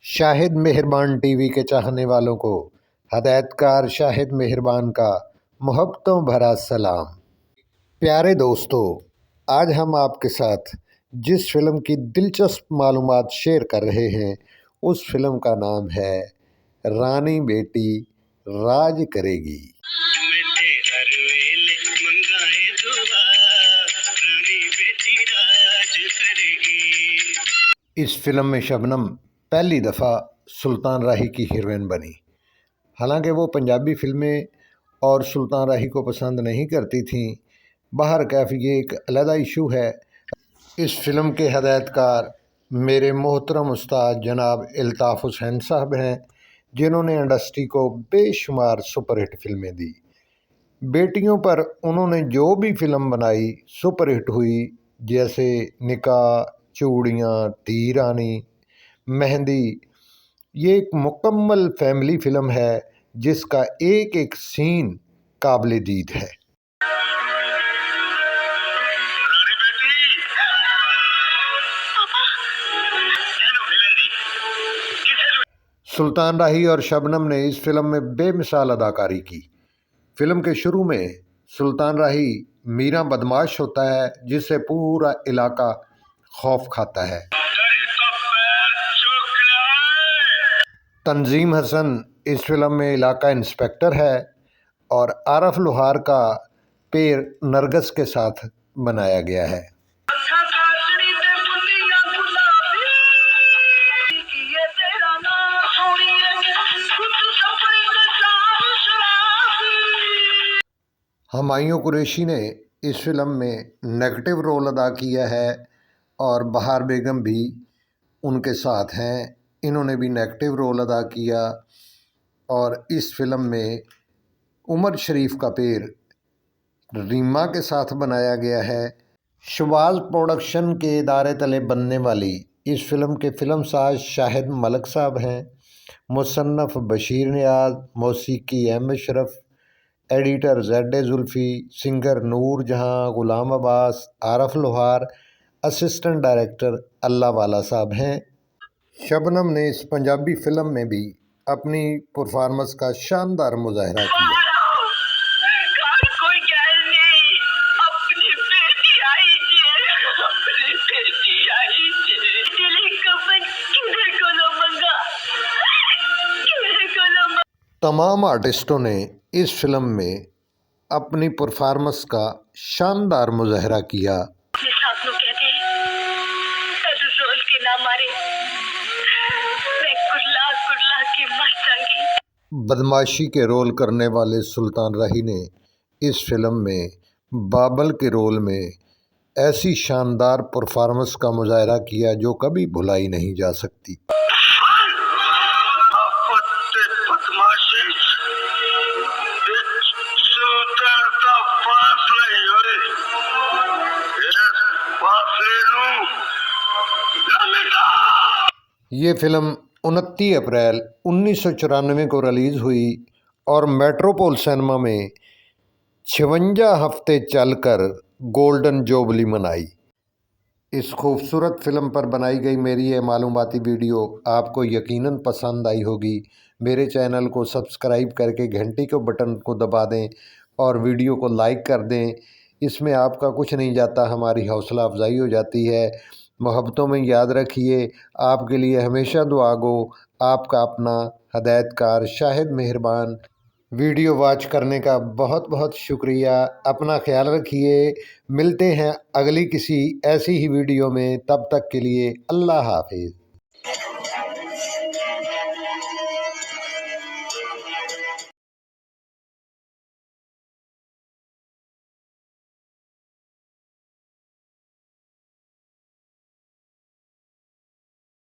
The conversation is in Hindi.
शाहिद मेहरबान टीवी के चाहने वालों को हदायतकार शाहिद मेहरबान का मोहब्बतों भरा सलाम। प्यारे दोस्तों, आज हम आपके साथ जिस फिल्म की दिलचस्प मालूमात शेयर कर रहे हैं उस फिल्म का नाम है रानी बेटी राज करेगी। इस फिल्म में शबनम पहली दफ़ा सुल्तान राही की हीरोइन बनी। हालांकि वो पंजाबी फिल्में और सुल्तान राही को पसंद नहीं करती थीं। बाहर कैफ ये एक अलग इशू है। इस फिल्म के हदायतकार मेरे मोहतरम उस्ताद जनाब अल्ताफ़ हुसैन साहब हैं, जिन्होंने इंडस्ट्री को बेशुमार सुपरहिट फिल्में दी। बेटियों पर उन्होंने जो भी फिल्म बनाई सुपरहिट हुई, जैसे निकाह, चूड़ियाँ, धी रानी, मेहंदी। ये एक मुकम्मल फैमिली फिल्म है जिसका एक एक सीन काबिल दीद है। सुल्तान राही और शबनम ने इस फिल्म में बेमिसाल अदाकारी की। फिल्म के शुरू में सुल्तान राही मीरा बदमाश होता है, जिससे पूरा इलाका खौफ खाता है। तंजीम हसन इस फिल्म में इलाका इंस्पेक्टर है और आरफ लोहार का पेड़ नरगस के साथ बनाया गया है। हुमायूं कुरैशी ने इस फिल्म में नेगेटिव रोल अदा किया है और बहार बेगम भी उनके साथ हैं, इन्होंने भी नेगेटिव रोल अदा किया। और इस फिल्म में उमर शरीफ का पेड़ रीमा के साथ बनाया गया है। शबाज प्रोडक्शन के इदारे तले बनने वाली इस फिल्म के फिल्म साज शाहिद मलिक साहब हैं, मुसन्नफ़ बशीर नियाज़, मौसीकी Ahmad Sharaf, editor Z Zulfi, singer Noor Jahan, Ghulam Abbas, आरफ लोहार, असिस्टेंट डायरेक्टर अल्लाह वाला साहब हैं। शबनम ने इस पंजाबी फिल्म में भी अपनी परफॉर्मेंस का शानदार मुजाहरा किया। तमाम आर्टिस्टों ने इस फिल्म में अपनी परफॉर्मेंस का शानदार मुजाहरा किया। बदमाशी के रोल करने वाले सुल्तान राही ने इस फिल्म में बाबल के रोल में ऐसी शानदार परफॉर्मेंस का मुजाहरा किया जो कभी भुलाई नहीं जा सकती। ये फिल्म 29 अप्रैल 1994 को रिलीज़ हुई और मेट्रोपोल सिनेमा में 56 हफ्ते चलकर गोल्डन जुबली मनाई। इस खूबसूरत फिल्म पर बनाई गई मेरी ये मालूमाती वीडियो आपको यकीनन पसंद आई होगी। मेरे चैनल को सब्सक्राइब करके घंटी के बटन को दबा दें और वीडियो को लाइक कर दें। इसमें आपका कुछ नहीं जाता, हमारी हौसला अफजाई हो जाती है। मोहब्बतों में याद रखिए, आपके लिए हमेशा दुआ गो। आपका अपना हदायतकार शाहिद मेहरबान। वीडियो वॉच करने का बहुत बहुत शुक्रिया। अपना ख्याल रखिए। मिलते हैं अगली किसी ऐसी ही वीडियो में, तब तक के लिए अल्लाह हाफिज़।